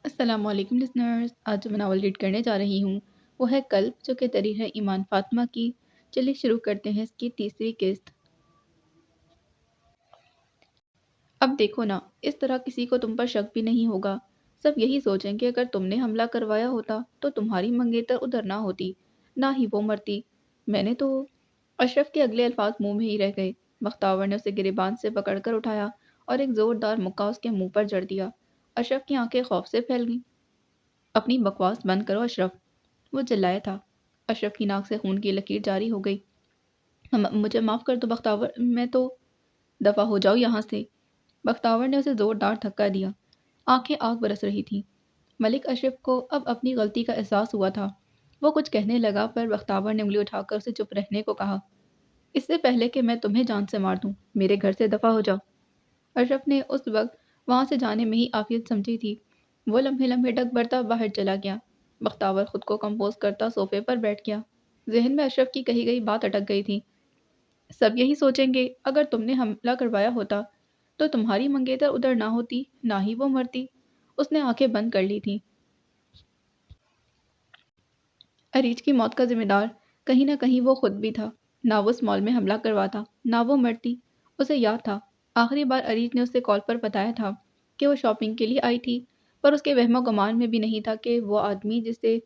السلام علیکم لسنرز، آج جو میں ناول ریڈ کرنے جا رہی ہوں وہ ہے کلب جو کہ تحریر ہے ایمان فاطمہ کی۔ چلیے شروع کرتے ہیں اس کی تیسری قسط۔ اب دیکھو نا، اس طرح کسی کو تم پر شک بھی نہیں ہوگا۔ سب یہی سوچیں کہ اگر تم نے حملہ کروایا ہوتا تو تمہاری منگیتر ادھر نہ ہوتی، نہ ہی وہ مرتی۔ میں نے تو… اشرف کے اگلے الفاظ منہ میں ہی رہ گئے۔ بختیور نے اسے گریبان سے پکڑ کر اٹھایا اور ایک زوردار مکہ اس کے منہ پر جڑ دیا۔ اشرف کی آنکھیں خوف سے پھیل گئیں۔ اپنی بکواس بند کرو اشرف، وہ چلایا تھا۔ اشرف کی ناک سے خون کی لکیر جاری ہو گئی۔ مجھے معاف کر دو بختیور، میں تو… دفع ہو جاؤ یہاں سے۔ بختیور نے اسے زوردار دھکا دیا۔ آنکھیں آگ برس رہی تھیں۔ ملک اشرف کو اب اپنی غلطی کا احساس ہوا تھا۔ وہ کچھ کہنے لگا پر بختیور نے انگلی اٹھا کر اسے چپ رہنے کو کہا۔ اس سے پہلے کہ میں تمہیں جان سے مار دوں، میرے گھر سے دفع ہو جاؤ۔ اشرف نے اس وقت وہاں سے جانے میں ہی عافیت سمجھی تھی۔ وہ لمحے لمحے ڈگ برتا باہر چلا گیا۔ بختیور خود کو کمپوز کرتا صوفے پر بیٹھ گیا۔ ذہن میں اشرف کی کہی گئی بات اٹک گئی تھی۔ سب یہی سوچیں گے اگر تم نے حملہ کروایا ہوتا تو تمہاری منگیتر ادھر نہ ہوتی، نہ ہی وہ مرتی۔ اس نے آنکھیں بند کر لی تھیں۔ اریج کی موت کا ذمہ دار کہیں نہ کہیں وہ خود بھی تھا۔ نہ وہ اس مال میں حملہ کرواتا، نہ وہ مرتی۔ اسے یاد تھا آخری بار اریج نے اسے کال پر بتایا تھا کہ وہ شاپنگ کے لیے آئی تھی، پر اس کے وہم و گمان میں بھی نہیں تھا کہ وہ آدمی جسے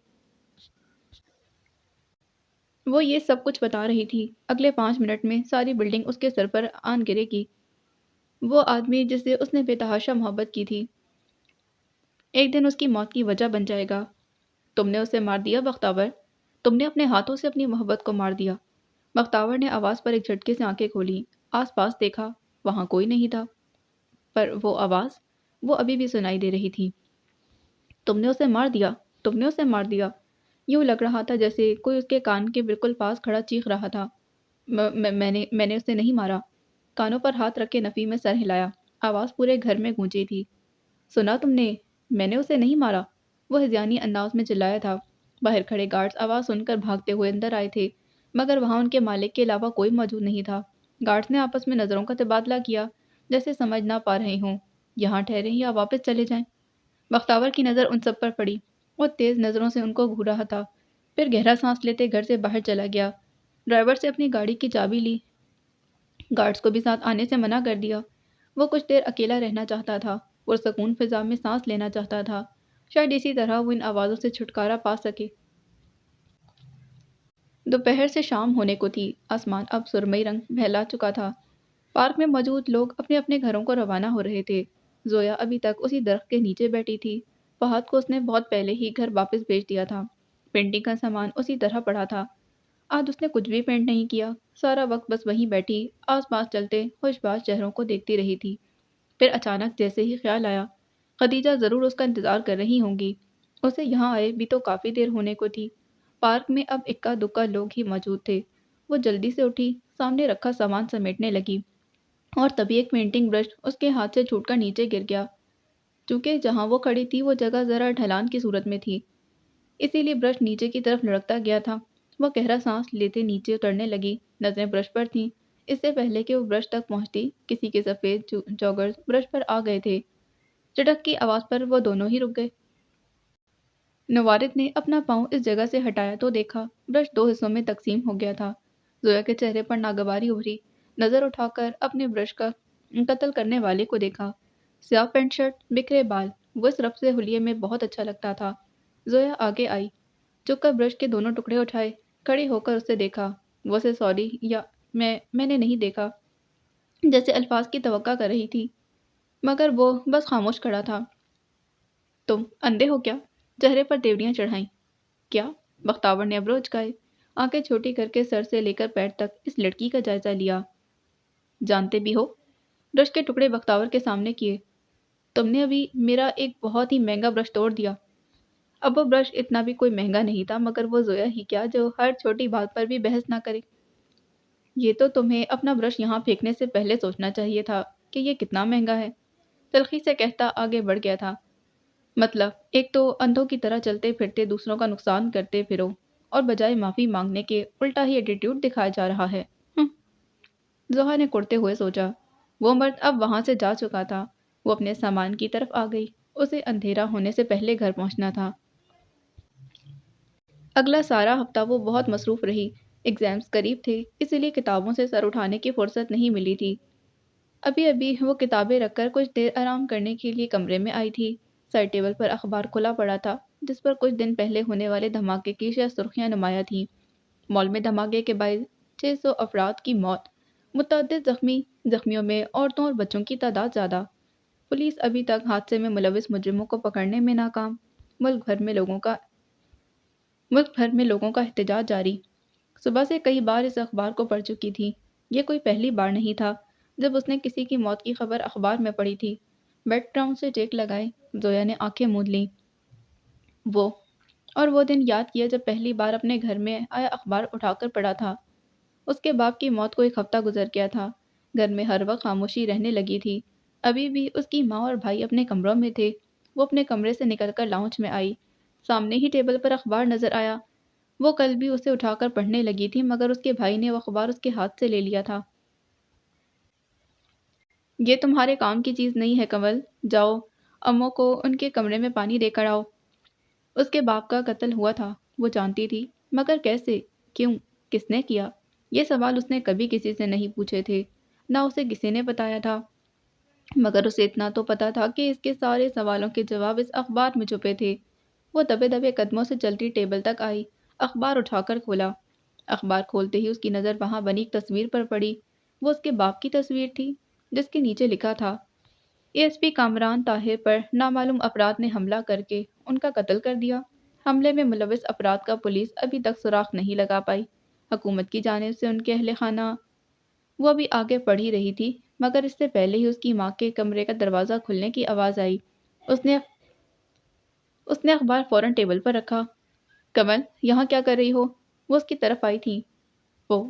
وہ یہ سب کچھ بتا رہی تھی اگلے 5 منٹ میں ساری بلڈنگ اس کے سر پر آن گرے گی۔ وہ آدمی جس سے اس نے بے تحاشا محبت کی تھی ایک دن اس کی موت کی وجہ بن جائے گا۔ تم نے اسے مار دیا بختیور، تم نے اپنے ہاتھوں سے اپنی محبت کو مار دیا۔ بختیور نے آواز پر ایک جھٹکے سے آنکھیں کھولیں۔ آس پاس دیکھا، وہاں کوئی نہیں تھا، پر وہ آواز، وہ ابھی بھی سنائی دے رہی تھی۔ تم نے اسے مار دیا، تم نے اسے مار دیا۔ یوں لگ رہا تھا جیسے کوئی اس کے کان کے بالکل پاس کھڑا چیخ رہا تھا۔ میں نے اسے نہیں مارا۔ کانوں پر ہاتھ رکھ کے نفی میں سر ہلایا۔ آواز پورے گھر میں گونجی تھی۔ سنا تم نے؟ میں نے اسے نہیں مارا، وہ ہذیانی انداز میں چلایا تھا۔ باہر کھڑے گارڈز آواز سن کر بھاگتے ہوئے اندر آئے تھے، مگر وہاں ان کے مالک کے علاوہ کوئی موجود نہیں تھا۔ گارڈز نے آپس میں نظروں کا تبادلہ کیا، جیسے سمجھ نہ پا رہے ہوں یہاں ٹھہریں یا واپس چلے جائیں۔ بختیور کی نظر ان سب پر پڑی۔ وہ تیز نظروں سے ان کو گھور رہا تھا، پھر گہرا سانس لیتے گھر سے باہر چلا گیا۔ ڈرائیور سے اپنی گاڑی کی چابی لی، گارڈز کو بھی ساتھ آنے سے منع کر دیا۔ وہ کچھ دیر اکیلا رہنا چاہتا تھا، پرسکون فضا میں سانس لینا چاہتا تھا۔ شاید اسی طرح وہ ان آوازوں سے چھٹکارا پا سکے۔ دوپہر سے شام ہونے کو تھی۔ آسمان اب سرمئی رنگ پھیلا چکا تھا۔ پارک میں موجود لوگ اپنے اپنے گھروں کو روانہ ہو رہے تھے۔ زویا ابھی تک اسی درخت کے نیچے بیٹھی تھی۔ فہد کو اس نے بہت پہلے ہی گھر واپس بھیج دیا تھا۔ پینٹنگ کا سامان اسی طرح پڑا تھا۔ آج اس نے کچھ بھی پینٹ نہیں کیا، سارا وقت بس وہیں بیٹھی آس پاس چلتے خوش باش چہروں کو دیکھتی رہی تھی۔ پھر اچانک جیسے ہی خیال آیا، خدیجہ ضرور اس کا انتظار کر رہی ہوں گی۔ اسے یہاں آئے بھی تو کافی دیر ہونے کو تھی۔ پارک میں اب اکا دکا لوگ ہی موجود تھے۔ وہ جلدی سے اٹھی، سامنے رکھا سامان سمیٹنے لگی، اور تبھی ایک پینٹنگ برش اس کے ہاتھ سے چھوٹ کر نیچے گر گیا۔ چونکہ جہاں وہ کھڑی تھی وہ جگہ ذرا ڈھلان کی صورت میں تھی، اسی لیے برش نیچے کی طرف لڑکتا گیا تھا۔ وہ گہرا سانس لیتے نیچے اترنے لگی، نظریں برش پر تھیں۔ اس سے پہلے کہ وہ برش تک پہنچتی، کسی کے سفید جوگرز برش پر آ گئے تھے۔ چٹک کی آواز پر وہ دونوں ہی رک گئے۔ نوارد نے اپنا پاؤں اس جگہ سے ہٹایا تو دیکھا برش 2 حصوں میں تقسیم ہو گیا تھا۔ زویا کے چہرے پر ناگواری ابھری۔ نظر اٹھا کر اپنے برش کا قتل کرنے والے کو دیکھا۔ سیاہ پینٹ شرٹ، بکھرے بال، وہ اس رف سے حلیے میں بہت اچھا لگتا تھا۔ زویا آگے آئی، جھک کر برش کے دونوں ٹکڑے اٹھائے، کھڑی ہو کر اسے دیکھا۔ وہ اسے سوری یا میں نے نہیں دیکھا جیسے الفاظ کی توقع کر رہی تھی، مگر وہ بس خاموش کھڑا تھا۔ تم اندھے ہو کیا؟ چہرے پر تیوریاں چڑھائیں۔ کیا؟ بختیور نے ابرو اچکائے، آنکھیں چھوٹی کر کے سر سے لے کر پیر تک اس لڑکی کا جائزہ لیا۔ جانتے بھی ہو؟ برش کے ٹکڑے بختیور کے سامنے کیے۔ تم نے ابھی میرا ایک بہت ہی مہنگا برش توڑ دیا۔ اب وہ برش اتنا بھی کوئی مہنگا نہیں تھا، مگر وہ زویا ہی کیا جو ہر چھوٹی بات پر بھی بحث نہ کرے۔ یہ تو تمہیں اپنا برش یہاں پھینکنے سے پہلے سوچنا چاہیے تھا کہ یہ کتنا مہنگا ہے، تلخی سے کہتا آگے بڑھ گیا تھا۔ مطلب ایک تو اندھوں کی طرح چلتے پھرتے دوسروں کا نقصان کرتے پھرو، اور بجائے معافی مانگنے کے الٹا ہی ایٹیٹیوڈ دکھایا جا رہا ہے۔ زہا نے کرتے ہوئے سوچا۔ وہ مرد اب وہاں سے جا چکا تھا۔ وہ اپنے سامان کی طرف آ گئی۔ اسے اندھیرا ہونے سے پہلے گھر پہنچنا تھا۔ اگلا سارا ہفتہ وہ بہت مصروف رہی۔ ایگزامز قریب تھے، اسی لیے کتابوں سے سر اٹھانے کی فرصت نہیں ملی تھی۔ ابھی ابھی وہ کتابیں رکھ کر کچھ دیر آرام کرنے کے لیے کمرے میں آئی تھی۔ سائڈ ٹیبل پر اخبار کھلا پڑا تھا، جس پر کچھ دن پہلے ہونے والے دھماکے کی شہ سرخیاں نمایاں تھیں۔ مال میں دھماکے کے باعث 600 افراد کی موت، متعدد زخمیوں میں عورتوں اور بچوں کی تعداد زیادہ۔ پولیس ابھی تک حادثے میں ملوث مجرموں کو پکڑنے میں ناکام۔ ملک بھر میں لوگوں کا احتجاج جاری۔ صبح سے کئی بار اس اخبار کو پڑھ چکی تھی۔ یہ کوئی پہلی بار نہیں تھا جب اس نے کسی کی موت کی خبر اخبار میں پڑھی تھی۔ بیڈ گراؤنڈ سے ٹیک لگائے زویا نے آنکھیں موند لیں۔ وہ دن یاد کیا جب پہلی بار اپنے گھر میں آیا اخبار اٹھا کر پڑھا تھا۔ اس کے باپ کی موت کو ایک ہفتہ گزر گیا تھا۔ گھر میں ہر وقت خاموشی رہنے لگی تھی۔ ابھی بھی اس کی ماں اور بھائی اپنے کمروں میں تھے۔ وہ اپنے کمرے سے نکل کر لاؤنج میں آئی۔ سامنے ہی ٹیبل پر اخبار نظر آیا۔ وہ کل بھی اسے اٹھا کر پڑھنے لگی تھی، مگر اس کے بھائی نے وہ اخبار اس کے ہاتھ سے لے لیا تھا۔ یہ تمہارے کام کی چیز نہیں ہے کنول، جاؤ اموں کو ان کے کمرے میں پانی دے کر آؤ۔ اس کے باپ کا قتل ہوا تھا، وہ جانتی تھی، مگر کیسے، کیوں، کس نے کیا؟ یہ سوال اس نے کبھی کسی سے نہیں پوچھے تھے، نہ اسے کسی نے بتایا تھا، مگر اسے اتنا تو پتا تھا کہ اس کے سارے سوالوں کے جواب اس اخبار میں چھپے تھے۔ وہ دبے دبے قدموں سے چلتی ٹیبل تک آئی، اخبار اٹھا کر کھولا۔ اخبار کھولتے ہی اس کی نظر وہاں بنی ایک تصویر پر پڑی۔ وہ اس کے باپ کی تصویر تھی، جس کے نیچے لکھا تھا، A S P Kamran Tahir پر نامعلوم افراد نے حملہ کر کے ان کا قتل کر دیا۔ حملے میں ملوث افراد کا پولیس ابھی تک سراغ نہیں لگا پائی۔ حکومت کی جانب سے ان کے اہل خانہ۔ وہ ابھی آگے پڑھ ہی رہی تھی، مگر اس سے پہلے ہی اس کی ماں کے کمرے کا دروازہ کھلنے کی آواز آئی۔ اس نے اخبار فوراً ٹیبل پر رکھا۔ کمل، یہاں کیا کر رہی ہو؟ وہ اس کی طرف آئی تھی۔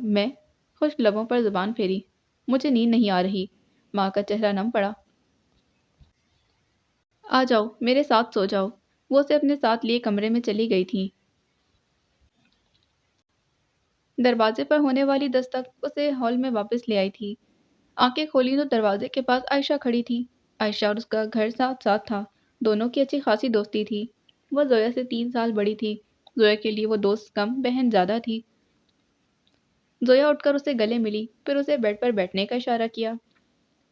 میں خشک لبوں پر زبان پھیری۔ مجھے نیند نہیں آ رہی۔ ماں کا چہرہ نم پڑا۔ آ جاؤ، میرے ساتھ سو جاؤ۔ وہ اسے اپنے ساتھ لیے کمرے میں چلی گئی تھی۔ دروازے پر ہونے والی دستک اسے ہال میں واپس لے آئی تھی۔ آنکھیں کھولی تو دروازے کے پاس عائشہ کھڑی تھی۔ عائشہ اور اس کا گھر ساتھ ساتھ تھا، دونوں کی اچھی خاصی دوستی تھی۔ وہ زویا سے 3 سال بڑی تھی۔ زویا کے لیے وہ دوست کم، بہن زیادہ تھی۔ زویا اٹھ کر اسے گلے ملی، پھر اسے بیڈ پر بیٹھنے کا اشارہ کیا۔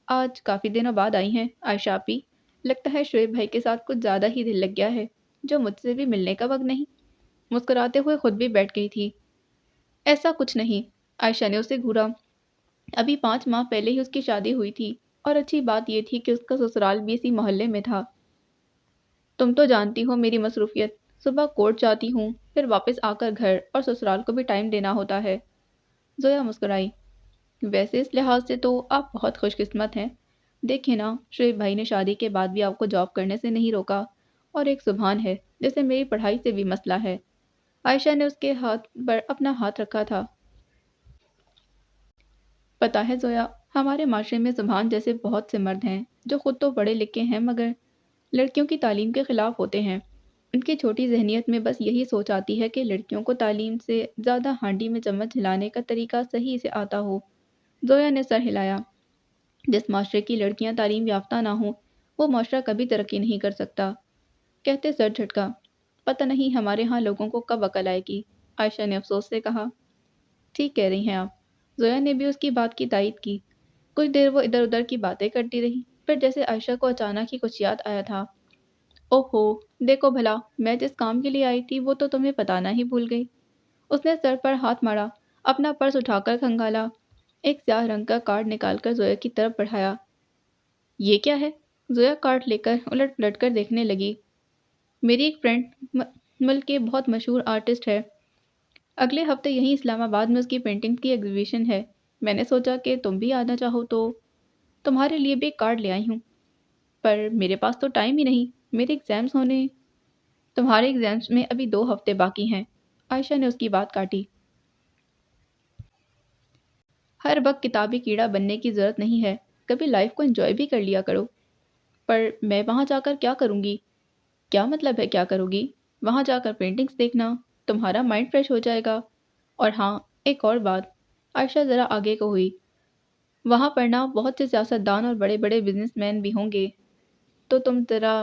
آج کافی دنوں بعد آئی ہیں عائشہ آپی، لگتا ہے شعیب بھائی کے ساتھ کچھ زیادہ ہی دل لگ گیا ہے، جو مجھ سے بھی ملنے کا وقت نہیں۔ مسکراتے ہوئے خود بھی بیٹھ گئی تھی۔ ایسا کچھ نہیں، عائشہ نے اسے گھورا۔ ابھی 5 ماہ پہلے ہی اس کی شادی ہوئی تھی، اور اچھی بات یہ تھی کہ اس کا سسرال بھی اسی محلے میں تھا۔ تم تو جانتی ہو میری مصروفیت، صبح کورٹ جاتی ہوں، پھر واپس آ کر گھر اور سسرال کو بھی ٹائم دینا ہوتا ہے۔ زویا مسکرائی۔ ویسے اس لحاظ سے تو آپ بہت خوش قسمت ہیں۔ دیکھیں نا، شعیب بھائی نے شادی کے بعد بھی آپ کو جاب کرنے سے نہیں روکا، اور ایک سبحان ہے جیسے میری پڑھائی سے بھی مسئلہ ہے۔ عائشہ نے اس کے ہاتھ پر اپنا ہاتھ رکھا تھا۔ پتہ ہے زویا، ہمارے معاشرے میں سبحان جیسے بہت سے مرد ہیں جو خود تو پڑھے لکھے ہیں مگر لڑکیوں کی تعلیم کے خلاف ہوتے ہیں۔ ان کی چھوٹی ذہنیت میں بس یہی سوچ آتی ہے کہ لڑکیوں کو تعلیم سے زیادہ ہانڈی میں چمچ ہلانے کا طریقہ صحیح سے آتا ہو۔ زویا نے سر ہلایا۔ جس معاشرے کی لڑکیاں تعلیم یافتہ نہ ہوں، وہ معاشرہ کبھی ترقی نہیں کر سکتا۔ کہتے سر جھٹکا۔ پتہ نہیں ہمارے ہاں لوگوں کو کب عقل آئے گی، عائشہ نے افسوس سے کہا۔ ٹھیک کہہ رہی ہیں آپ۔ زویا نے بھی اس کی بات کی تائید کی۔ کچھ دیر وہ ادھر ادھر کی باتیں کرتی رہی، پھر جیسے عائشہ کو اچانک ہی کچھ یاد آیا تھا۔ اوہو، دیکھو بھلا، میں جس کام کے لیے آئی تھی وہ تو تمہیں بتانا ہی بھول گئی۔ اس نے سر پر ہاتھ مارا، اپنا پرس اٹھا کر کھنگالا، ایک سیاہ رنگ کا کارڈ نکال کر زویا کی طرف بڑھایا۔ یہ کیا ہے؟ زویا کارڈ لے کر الٹ پلٹ کر دیکھنے لگی۔ میری ایک فرینڈ ملک کے بہت مشہور آرٹسٹ ہے، اگلے ہفتے یہیں اسلام آباد میں اس کی پینٹنگ کی ایگزیبیشن ہے۔ میں نے سوچا کہ تم بھی آنا چاہو تو تمہارے لیے بھی ایک کارڈ لے آئی ہوں، پر میرے پاس تو ٹائم ہی نہیں، میرے ایگزامز ہونے۔ تمہارے ایگزامز میں ابھی 2 ہفتے باقی ہیں، عائشہ نے اس کی بات کاٹی۔ ہر وقت کتابی کیڑا بننے کی ضرورت نہیں ہے، کبھی لائف کو انجوائے بھی کر لیا کرو۔ پر میں وہاں جا کر کیا کروں گی؟ کیا مطلب ہے کیا کروں گی؟ وہاں جا کر پینٹنگز دیکھنا، تمہارا مائنڈ فریش ہو جائے گا۔ اور ہاں، ایک اور بات، عائشہ ذرا آگے کو ہوئی، وہاں پڑھنا بہت سے سیاست دان اور بڑے بڑے بزنس مین بھی ہوں گے، تو تم ذرا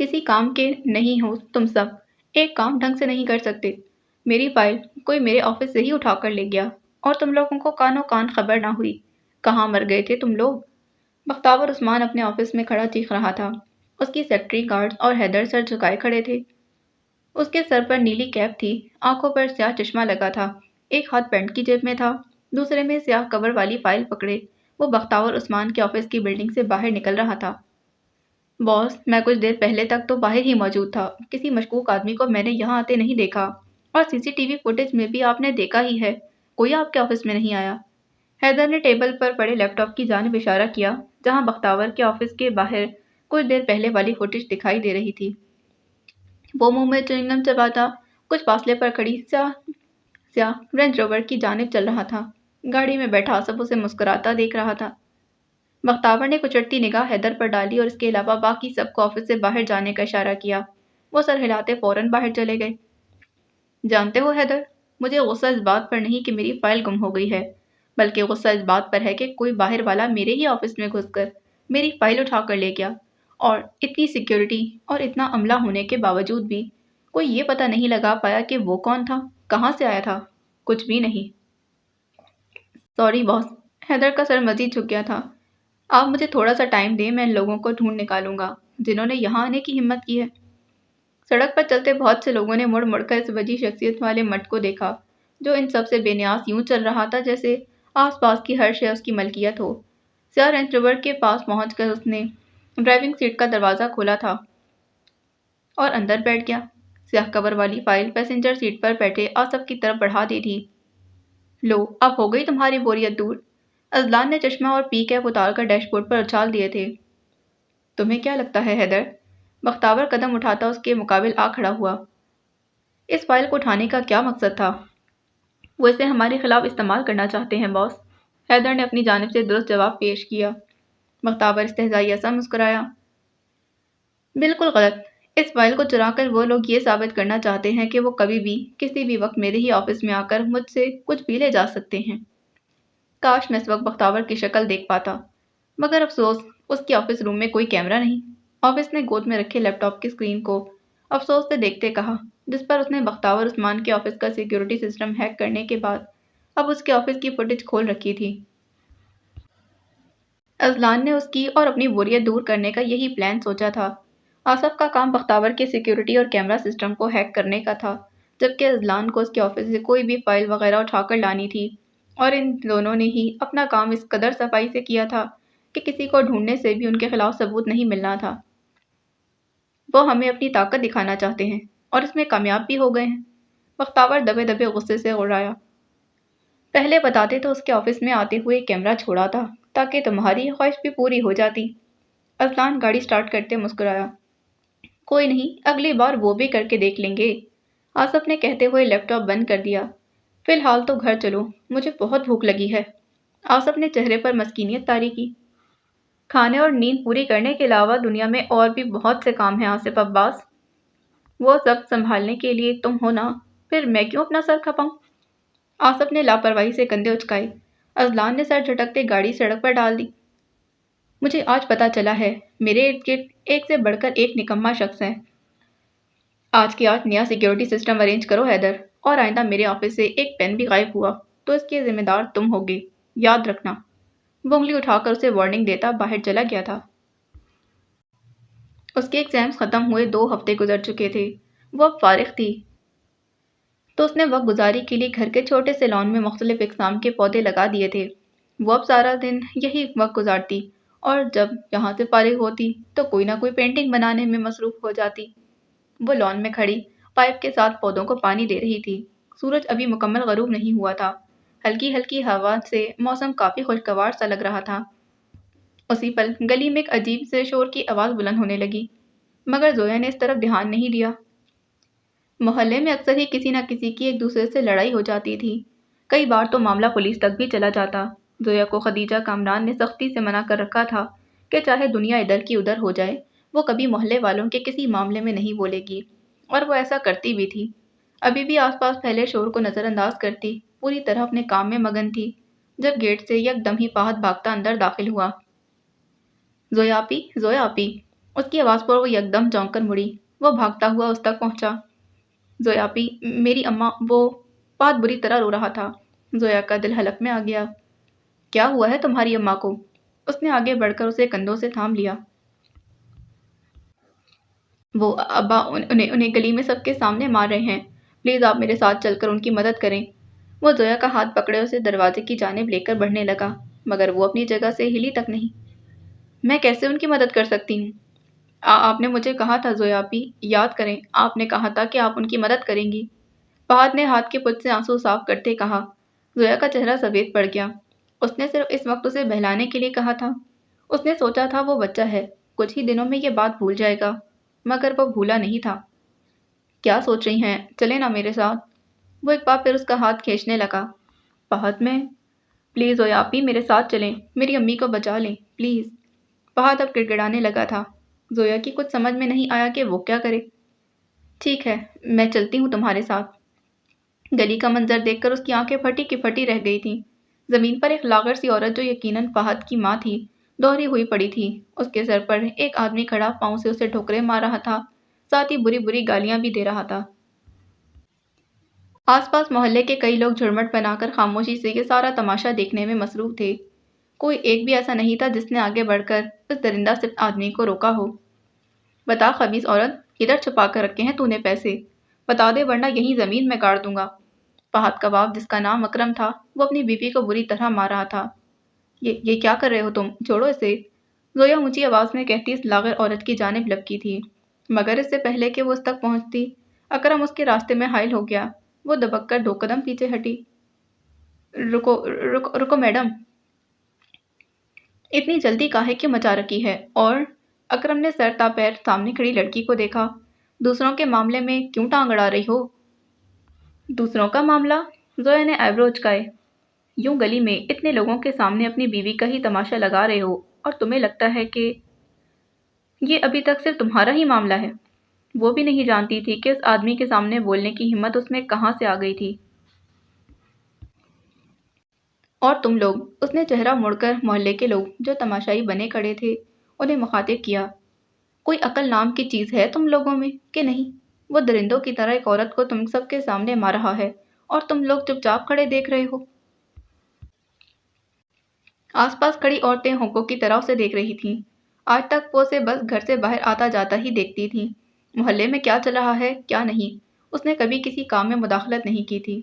کسی کام کے نہیں ہو تم سب، ایک کام ڈھنگ سے نہیں کر سکتے۔ میری فائل کوئی میرے آفس سے ہی اٹھا کر لے گیا اور تم لوگوں کو کانوں کان خبر نہ ہوئی۔ کہاں مر گئے تھے تم لوگ؟ بختیار عثمان اپنے آفس میں کھڑا چیخ رہا تھا۔ اس کی سیکرٹری گارڈز اور حیدر سر جھکائے کھڑے تھے۔ اس کے سر پر نیلی کیپ تھی، آنکھوں پر سیاہ چشمہ لگا تھا، ایک ہاتھ پینٹ کی جیب میں تھا، دوسرے میں سیاہ کور والی فائل پکڑے وہ بختیار عثمان کے آفس کی بلڈنگ سے باہر نکل رہا تھا۔ باس، میں کچھ دیر پہلے تک تو باہر ہی موجود تھا، کسی مشکوک آدمی کو میں نے یہاں آتے نہیں دیکھا، اور سی سی ٹی وی فوٹیج میں بھی آپ نے دیکھا ہی ہے، کوئی آپ کے آفس میں نہیں آیا۔ حیدر نے ٹیبل پر پڑے لیپ ٹاپ کی جانب اشارہ کیا جہاں بختیار کے آفس کے باہر کچھ دیر پہلے والی فوٹیج دکھائی دے رہی تھی۔ وہ منہ میں چوئنگم چباتا کچھ فاصلے پر کھڑی سیاہ رینج روور کی جانب چل رہا تھا۔ گاڑی میں بیٹھا آصف اسے مسکراتا دیکھ رہا تھا۔ بختیار نے کچڑتی نگاہ حیدر پر ڈالی اور اس کے علاوہ باقی سب کو آفس سے باہر جانے کا اشارہ کیا۔ وہ سر ہلاتے فوراً باہر چلے گئے۔ جانتے ہو حیدر، مجھے غصہ اس بات پر نہیں کہ میری فائل گم ہو گئی ہے، بلکہ غصہ اس بات پر ہے کہ کوئی باہر والا میرے ہی آفس میں گھس کر میری فائل اٹھا کر لے گیا، اور اتنی سیکیورٹی اور اتنا عملہ ہونے کے باوجود بھی کوئی یہ پتہ نہیں لگا پایا کہ وہ کون تھا، کہاں سے آیا تھا۔ کچھ بھی نہیں۔ سوری باس، حیدر کا سر مزید جھک گیا تھا۔ آپ مجھے تھوڑا سا ٹائم دیں، میں ان لوگوں کو ڈھونڈ نکالوں گا جنہوں نے یہاں آنے کی ہمت کی ہے۔ سڑک پر چلتے بہت سے لوگوں نے مڑ مڑ کر اس وجی شخصیت والے مرد کو دیکھا جو ان سب سے بے نیاز یوں چل رہا تھا جیسے آس پاس کی ہر شے اس کی ملکیت ہو۔ سیاہ رینج روور کے پاس پہنچ کر اس نے ڈرائیونگ سیٹ کا دروازہ کھولا تھا اور اندر بیٹھ گیا۔ سیاہ کور والی فائل پیسنجر سیٹ پر بیٹھے آصف کی طرف بڑھا دی تھی۔ لو، اب ہو گئی تمہاری بوریت دور۔ اذلان نے چشمہ اور پی کیپ اتار کر ڈیش بورڈ پر اچھال دیے تھے۔ تمہیں کیا لگتا ہے حیدر؟ بختیار قدم اٹھاتا اس کے مقابل آ کھڑا ہوا۔ اس فائل کو اٹھانے کا کیا مقصد تھا؟ وہ اسے ہمارے خلاف استعمال کرنا چاہتے ہیں باس، حیدر نے اپنی جانب سے درست جواب پیش کیا۔ بختیار استہزائیہ سا مسکرایا۔ بالکل غلط۔ اس فائل کو چرا کر وہ لوگ یہ ثابت کرنا چاہتے ہیں کہ وہ کبھی بھی کسی بھی وقت میرے ہی آفس میں آ کر مجھ سے کچھ بھی لے جا سکتے ہیں۔ کاش میں اس وقت بختیار کی شکل دیکھ پاتا، مگر افسوس اس کے آفس روم میں کوئی کیمرہ نہیں۔ آفس نے گود میں رکھے لیپ ٹاپ کی اسکرین کو افسوس سے دیکھتے کہا، جس پر اس نے بختیار عثمان کے آفس کا سیکیورٹی سسٹم ہیک کرنے کے بعد اب اس کے آفس کی فوٹیج کھول رکھی تھی۔ اذلان نے اس کی اور اپنی بوریت دور کرنے کا یہی پلان سوچا تھا۔ آصف کا کام بختیار کے سیکیورٹی اور کیمرہ سسٹم کو ہیک کرنے کا تھا، جبکہ اذلان کو اس کے آفس سے کوئی بھی فائل وغیرہ اٹھا کر لانی تھی، اور ان دونوں نے ہی اپنا کام اس قدر صفائی سے کیا تھا کہ کسی کو ڈھونڈنے سے بھی ان کے خلاف ثبوت نہیں ملنا تھا۔ وہ ہمیں اپنی طاقت دکھانا چاہتے ہیں اور اس میں کامیاب بھی ہو گئے ہیں، بختیار دبے دبے غصے سے غرایا۔ پہلے بتاتے تو اس کے آفس میں آتے ہوئے کیمرہ چھوڑاتا تاکہ تمہاری یہ خواہش بھی پوری ہو جاتی۔ اذلان گاڑی سٹارٹ کرتے مسکرایا۔ کوئی نہیں، اگلی بار وہ بھی کر کے دیکھ لیں گے، آصف نے کہتے ہوئے لیپ ٹاپ بند کر دیا۔ فی الحال تو گھر چلو، مجھے بہت بھوک لگی ہے۔ آصف نے چہرے پر مسکینیت طاری کی۔ کھانے اور نیند پوری کرنے کے علاوہ دنیا میں اور بھی بہت سے کام ہیں آصف عباس، وہ سب سنبھالنے کے لیے تم ہو نا، پھر میں کیوں اپنا سر کھپاؤں؟ آصف نے لاپرواہی سے کندھے اچکائے۔ اذلان نے سر جھٹکتے گاڑی سڑک پر ڈال دی۔ مجھے آج پتہ چلا ہے، میرے ارد گرد ایک سے بڑھ کر ایک نکما شخص ہے۔ آج کے آج نیا سیکیورٹی سسٹم ارینج کرو حیدر، اور آئندہ میرے آفس سے ایک پین بھی غائب ہوا تو اس کے ذمہ دار تم ہوگے، یاد رکھنا۔ وہ انگلی اٹھا کر اسے وارننگ دیتا باہر چلا گیا تھا۔ اس کے ایگزامز ختم ہوئے 2 ہفتے گزر چکے تھے، وہ اب فارغ تھی، تو اس نے وقت گزاری کے لیے گھر کے چھوٹے سے لان میں مختلف اقسام کے پودے لگا دیے تھے۔ وہ اب سارا دن یہی وقت گزارتی اور جب یہاں سے فارغ ہوتی تو کوئی نہ کوئی پینٹنگ بنانے میں مصروف ہو جاتی۔ وہ لان میں کھڑی پائپ کے ساتھ پودوں کو پانی دے رہی تھی۔ سورج ابھی مکمل غروب نہیں ہوا تھا، ہلکی ہلکی ہوا سے موسم کافی خوشگوار سا لگ رہا تھا۔ اسی پل گلی میں ایک عجیب سے شور کی آواز بلند ہونے لگی، مگر زویا نے اس طرف دھیان نہیں دیا۔ محلے میں اکثر ہی کسی نہ کسی کی ایک دوسرے سے لڑائی ہو جاتی تھی، کئی بار تو معاملہ پولیس تک بھی چلا جاتا۔ زویا کو خدیجہ کامران نے سختی سے منع کر رکھا تھا کہ چاہے دنیا ادھر کی ادھر ہو جائے، وہ کبھی محلے والوں کے کسی معاملے میں نہیں بولے گی، اور وہ ایسا کرتی بھی تھی۔ ابھی بھی آس پاس پھیلے شور کو نظر انداز کرتی پوری طرح اپنے کام میں مگن تھی، جب گیٹ سے یک دم ہی فہد بھاگتا اندر داخل ہوا۔ زویا آپی، زویا آپی! اس کی آواز پر وہ یکدم چونک کر مڑی۔ وہ بھاگتا ہوا اس تک پہنچا۔ زویا پی، میری اماں، وہ بہت بری طرح رو رہا تھا۔ زویا کا دل حلق میں آ گیا۔ کیا ہوا ہے تمہاری اماں کو؟ اس نے آگے بڑھ کر اسے کندھوں سے تھام لیا۔ وہ ابا انہیں گلی میں سب کے سامنے مار رہے ہیں۔ پلیز آپ میرے ساتھ چل کر ان کی مدد کریں۔ وہ زویا کا ہاتھ پکڑے اسے دروازے کی جانب لے کر بڑھنے لگا، مگر وہ اپنی جگہ سے ہلی تک نہیں۔ میں کیسے ان کی مدد کر سکتی ہوں؟ آپ نے مجھے کہا تھا زویا پی، یاد کریں، آپ نے کہا تھا کہ آپ ان کی مدد کریں گی۔ فہد نے ہاتھ کے پچ سے آنسو صاف کرتے کہا۔ زویا کا چہرہ سفید پڑ گیا۔ اس نے صرف اس وقت اسے بہلانے کے لیے کہا تھا۔ اس نے سوچا تھا وہ بچہ ہے، کچھ ہی دنوں میں یہ بات بھول جائے گا، مگر وہ بھولا نہیں تھا۔ کیا سوچ رہی ہیں؟ چلیں نا میرے ساتھ۔ وہ ایک بار پھر اس کا ہاتھ کھینچنے لگا۔ فہد، میں پلیز زویا پی میرے ساتھ چلیں، میری امی کو بچا لیں پلیز۔ فہد اب گڑ گڑانے لگا تھا۔ زویا کی کچھ سمجھ میں نہیں آیا کہ وہ کیا کرے۔ ٹھیک ہے، میں چلتی ہوں تمہارے ساتھ۔ گلی کا منظر دیکھ کر اس کی آنکھیں پھٹی کی پھٹی رہ گئی تھیں۔ زمین پر ایک لاغر سی عورت جو یقیناً فہد کی ماں تھی، دوہری ہوئی پڑی تھی۔ اس کے سر پر ایک آدمی کھڑا پاؤں سے اسے ٹھوکریں مار رہا تھا، ساتھ ہی بری بری گالیاں بھی دے رہا تھا۔ آس پاس محلے کے کئی لوگ جھرمٹ بنا کر خاموشی سے یہ سارا تماشا دیکھنے میں مصروف تھے۔ کوئی ایک بھی ایسا نہیں تھا جس نے آگے بڑھ کر اس درندہ صفت آدمی کو روکا ہو۔ بتا خبیث عورت، کدھر چھپا کر رکھے ہیں تو نے پیسے؟ بتا دے ورنہ یہیں زمین میں گاڑ دوں گا۔ فہد کا باپ، جس کا نام اکرم تھا، وہ اپنی بیوی کو بری طرح مار رہا تھا۔ یہ کیا کر رہے ہو تم؟ چھوڑو اسے۔ زویا اونچی آواز میں کہتی اس لاغر عورت کی جانب لپکی تھی، مگر اس سے پہلے کہ وہ اس تک پہنچتی، اکرم اس کے راستے میں حائل ہو گیا۔ وہ دبک کر 2 قدم پیچھے ہٹی۔ رکو رکو رکو میڈم، اتنی جلدی کاہے کی مچا رکھی ہے؟ اور اکرم نے سر تا پیر سامنے کھڑی لڑکی کو دیکھا۔ دوسروں کے معاملے میں کیوں ٹانگ اڑا رہی ہو؟ دوسروں کا معاملہ؟ زویا نے آئیبرو اچکائے۔ یوں گلی میں اتنے لوگوں کے سامنے اپنی بیوی کا ہی تماشا لگا رہے ہو اور تمہیں لگتا ہے کہ یہ ابھی تک صرف تمہارا ہی معاملہ ہے؟ وہ بھی نہیں جانتی تھی کہ اس آدمی کے سامنے بولنے کی ہمت اس میں کہاں سے آ گئی تھی۔ اور تم لوگ، اس نے چہرہ مڑ کر محلے کے لوگ جو تماشائی بنے کھڑے تھے انہیں مخاطب کیا، کوئی عقل نام کی چیز ہے تم لوگوں میں کہ نہیں؟ وہ درندوں کی طرح ایک عورت کو تم سب کے سامنے مار رہا ہے اور تم لوگ چپ چاپ کھڑے دیکھ رہے ہو۔ آس پاس کھڑی عورتیں ہونکوں کی طرح اسے دیکھ رہی تھیں۔ آج تک وہ اسے بس گھر سے باہر آتا جاتا ہی دیکھتی تھیں۔ محلے میں کیا چل رہا ہے کیا نہیں، اس نے کبھی کسی کام میں مداخلت نہیں کی تھی۔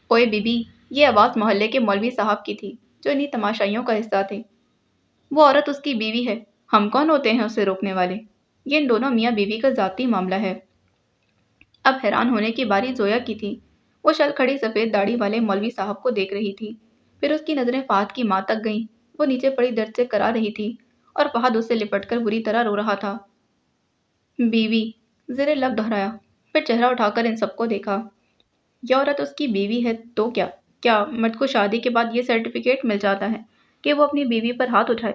اوئے بی بی، یہ آواز محلے کے مولوی صاحب کی تھی جو انہی تماشائیوں کا حصہ تھے۔ وہ عورت اس کی بیوی ہے، ہم کون ہوتے ہیں اسے روکنے والے؟ یہ ان دونوں میاں بیوی کا ذاتی معاملہ ہے۔ اب حیران ہونے کی باری زویا کی تھی۔ وہ شل کھڑی سفید داڑھی والے مولوی صاحب کو دیکھ رہی تھی، پھر اس کی نظریں فہد کی ماں تک گئیں۔ وہ نیچے پڑی درد سے کرا رہی تھی اور فہد اس سے لپٹ کر بری طرح رو رہا تھا۔ بیوی، زیر لب دہرایا، پھر چہرہ اٹھا کر ان سب کو دیکھا۔ یہ عورت اس کی بیوی ہے تو کیا مرد کو شادی کے بعد یہ سرٹیفکیٹ مل جاتا ہے کہ وہ اپنی بیوی پر ہاتھ اٹھائے؟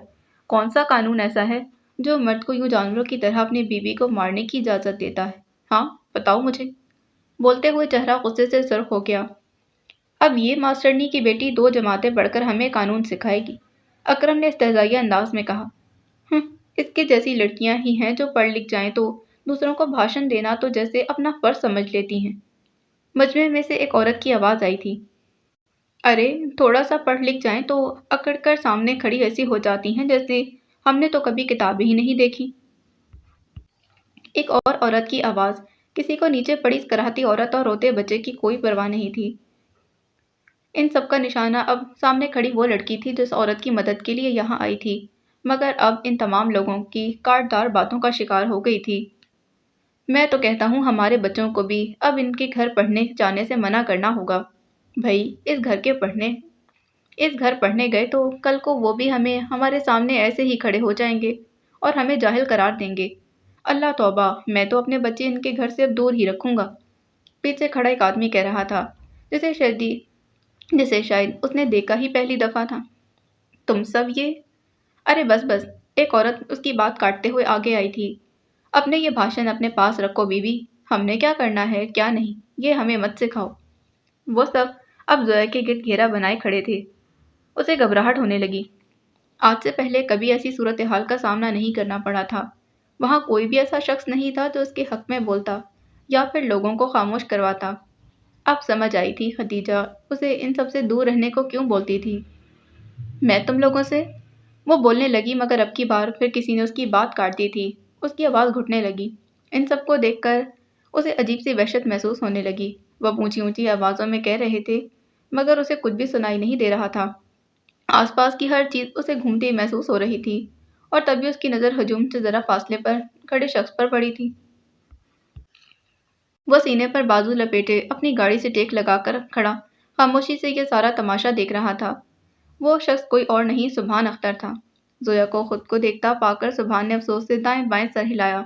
کون سا قانون ایسا ہے جو مرد کو یوں جانوروں کی طرح اپنی بیوی کو مارنے کی اجازت دیتا ہے؟ ہاں بتاؤ مجھے۔ بولتے ہوئے چہرہ غصے سے سرخ ہو گیا۔ اب یہ ماسٹرنی کی بیٹی 2 جماعتیں پڑھ کر ہمیں قانون سکھائے گی، اکرم نے استہزائیہ انداز میں کہا۔ اس کے جیسی لڑکیاں ہی ہیں جو پڑھ لکھ جائیں تو دوسروں کو بھاشن دینا تو جیسے اپنا فرض سمجھ لیتی ہیں۔ مجمع میں سے ایک عورت کی آواز آئی تھی۔ ارے تھوڑا سا پڑھ لکھ جائیں تو اکڑ کر سامنے کھڑی ایسی ہو جاتی ہیں جیسے ہم نے تو کبھی کتابیں ہی نہیں دیکھی۔ ایک اور عورت کی آواز۔ کسی کو نیچے پڑی اس کراہتی عورت اور روتے بچے کی کوئی پرواہ نہیں تھی۔ ان سب کا نشانہ اب سامنے کھڑی وہ لڑکی تھی جو اس عورت کی مدد کے لیے یہاں آئی تھی، مگر اب ان تمام لوگوں کی کاٹدار باتوں کا شکار ہو گئی تھی۔ میں تو کہتا ہوں ہمارے بچوں کو بھی اب ان کے گھر پڑھنے جانے سے منع کرنا ہوگا۔ بھئی اس گھر پڑھنے گئے تو کل کو وہ بھی ہمارے سامنے ایسے ہی کھڑے ہو جائیں گے اور ہمیں جاہل قرار دیں گے۔ اللہ توبہ، میں تو اپنے بچے ان کے گھر سے اب دور ہی رکھوں گا۔ پیچھے کھڑا ایک آدمی کہہ رہا تھا جسے شاید اس نے دیکھا ہی پہلی دفعہ تھا۔ تم سب یہ… ارے بس بس، ایک عورت اس کی بات کاٹتے ہوئے آگے آئی تھی۔ اپنے یہ بھاشن اپنے پاس رکھو بیوی، ہم نے کیا کرنا ہے کیا نہیں یہ ہمیں مت سکھاؤ۔ وہ سب اب زویا کے گرد گھیرا بنائے کھڑے تھے۔ اسے گھبراہٹ ہونے لگی۔ آج سے پہلے کبھی ایسی صورتحال کا سامنا نہیں کرنا پڑا تھا۔ وہاں کوئی بھی ایسا شخص نہیں تھا جو اس کے حق میں بولتا یا پھر لوگوں کو خاموش کرواتا۔ اب سمجھ آئی تھی خدیجہ اسے ان سب سے دور رہنے کو کیوں بولتی تھی۔ میں تم لوگوں سے، وہ بولنے لگی مگر اب کی بار پھر کسی نے اس کی بات کاٹ دی تھی۔ اس کی آواز گھٹنے لگی۔ ان سب کو دیکھ کر اسے عجیب سی وحشت محسوس ہونے لگی۔ وہ اونچی اونچی آوازوں میں کہہ رہے تھے مگر اسے کچھ بھی سنائی نہیں دے رہا تھا۔ آس پاس کی ہر چیز اسے گھومتی محسوس ہو رہی تھی اور تبھی اس کی نظر ہجوم سے ذرا فاصلے پر کھڑے شخص پر پڑی تھی۔ وہ سینے پر بازو لپیٹے اپنی گاڑی سے ٹیک لگا کر کھڑا خاموشی سے یہ سارا تماشا دیکھ رہا تھا۔ وہ شخص کوئی اور نہیں سبحان اختر تھا۔ زویا کو خود کو دیکھتا پا کر سبحان نے افسوس سے دائیں بائیں سر ہلایا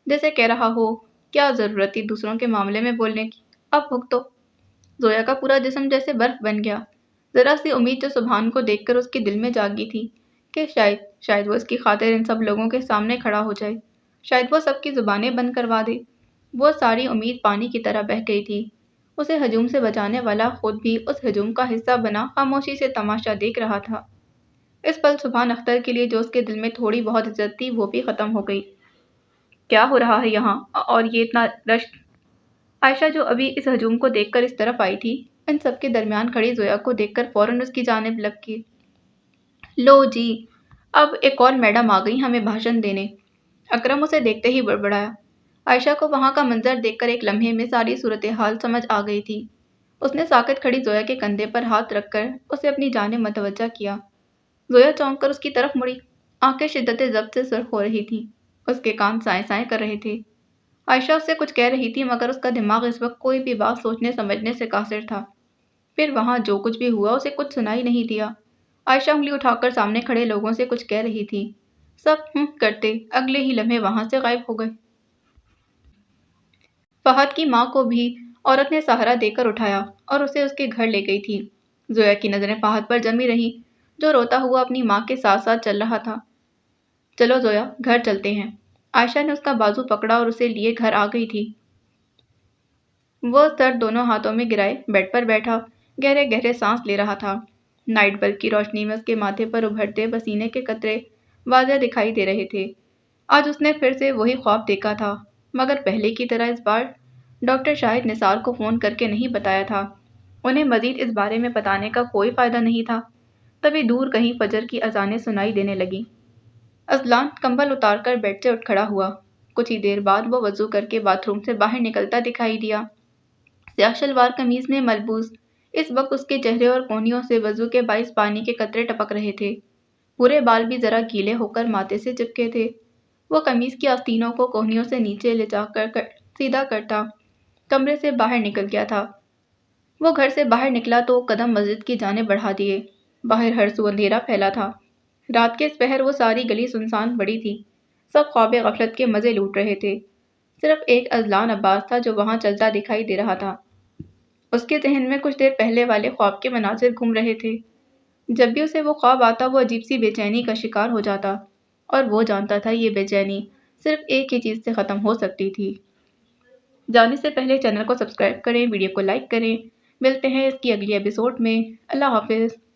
جیسے کہہ رہا ہو کیا ضرورت تھی دوسروں کے معاملے میں بولنے کی، اب بھگتو۔ زویا کا پورا جسم جیسے برف بن گیا۔ ذرا سی امید جو سبحان کو دیکھ کر اس کے دل میں جاگی تھی کہ شاید وہ اس کی خاطر ان سب لوگوں کے سامنے کھڑا ہو جائے، شاید وہ سب کی زبانیں بند کروا دے، وہ ساری امید پانی کی طرح بہہ گئی تھی۔ اسے ہجوم سے بچانے والا خود بھی اس ہجوم کا حصہ بنا خاموشی سے تماشا دیکھ رہا تھا۔ اس پل سبحان اختر کے لیے جو اس کے دل میں تھوڑی بہت عزت تھی وہ بھی ختم ہو گئی۔ کیا ہو رہا ہے یہاں اور یہ اتنا رش؟ عائشہ جو ابھی اس ہجوم کو دیکھ کر اس طرف آئی تھی ان سب کے درمیان کھڑی زویا کو دیکھ کر فوراً اس کی جانب لپکی۔ لو جی، اب ایک اور میڈم آ گئی ہمیں بھاشن دینے۔ اکرم اسے دیکھتے ہی بڑبڑایا۔ عائشہ کو وہاں کا منظر دیکھ کر ایک لمحے میں ساری صورتحال سمجھ آ گئی تھی۔ اس نے ساکت کھڑی زویا کے کندھے پر ہاتھ رکھ کر اسے اپنی جانب متوجہ کیا۔ زویا چونک کر اس کی طرف مڑی۔ آنکھیں شدت ضبط سے سرخ ہو رہی تھیں۔ اس کے کان سائیں سائیں کر رہے تھے۔ عائشہ اس سے کچھ کہہ رہی تھی مگر اس کا دماغ اس وقت کوئی بھی بات سوچنے سمجھنے سے قاصر تھا۔ پھر وہاں جو کچھ بھی ہوا اسے کچھ سنائی نہیں دیا۔ عائشہ انگلی اٹھا کر سامنے کھڑے لوگوں سے کچھ کہہ رہی تھی۔ سب کرتے اگلے ہی لمحے وہاں سے غائب ہو گئے۔ فہد کی ماں کو بھی عورت نے سہارا دے کر اٹھایا اور اسے اس کے گھر لے گئی تھی۔ زویا کی نظریں فہد پر جمی رہیں جو روتا ہوا اپنی ماں کے ساتھ ساتھ چل رہا تھا۔ چلو زویا گھر چلتے ہیں۔ عائشہ نے اس کا بازو پکڑا اور اسے لیے گھر آ گئی تھی۔ وہ سر دونوں ہاتھوں میں گرائے بیڈ پر بیٹھا گہرے گہرے سانس لے رہا تھا۔ نائٹ بلب کی روشنی میں اس کے ماتھے پر ابھرتے پسینے کے قطرے واضح دکھائی دے رہے تھے۔ آج اس نے پھر سے وہی خواب دیکھا تھا مگر پہلے کی طرح اس بار ڈاکٹر شاہد نثار کو فون کر کے نہیں بتایا تھا۔ انہیں مزید اس بارے میں بتانے کا کوئی فائدہ نہیں تھا۔ تبھی دور کہیں فجر کی اذانیں سنائی دینے لگیں۔ اذلان کمبل اتار کر بیڈ سے اٹھ کھڑا ہوا۔ کچھ ہی دیر بعد وہ وضو کر کے باتھ روم سے باہر نکلتا دکھائی دیا۔ سیاہ شلوار قمیض میں ملبوس اس وقت اس کے چہرے اور کونیوں سے وضو کے باعث پانی کے قطرے ٹپک رہے تھے۔ پورے بال بھی ذرا گیلے ہو کر ماتھے سے چپکے تھے۔ وہ قمیض کی آستینوں کو کونیوں سے نیچے لے جا کر سیدھا کرتا کمرے سے باہر نکل گیا تھا۔ وہ گھر سے باہر نکلا تو قدم مسجد کی جانب بڑھا دیے۔ باہر ہر سو اندھیرا پھیلا تھا۔ رات کے اس پہر وہ ساری گلی سنسان پڑی تھی۔ سب خواب غفلت کے مزے لوٹ رہے تھے۔ صرف ایک اذلان عباس تھا جو وہاں چلتا دکھائی دے رہا تھا۔ اس کے ذہن میں کچھ دیر پہلے والے خواب کے مناظر گھوم رہے تھے۔ جب بھی اسے وہ خواب آتا وہ عجیب سی بے چینی کا شکار ہو جاتا اور وہ جانتا تھا یہ بے چینی صرف ایک ہی چیز سے ختم ہو سکتی تھی۔ جانے سے پہلے چینل کو سبسکرائب کریں، ویڈیو کو لائک کریں۔ ملتے ہیں اس کی اگلی ایپیسوڈ میں۔ اللہ حافظ۔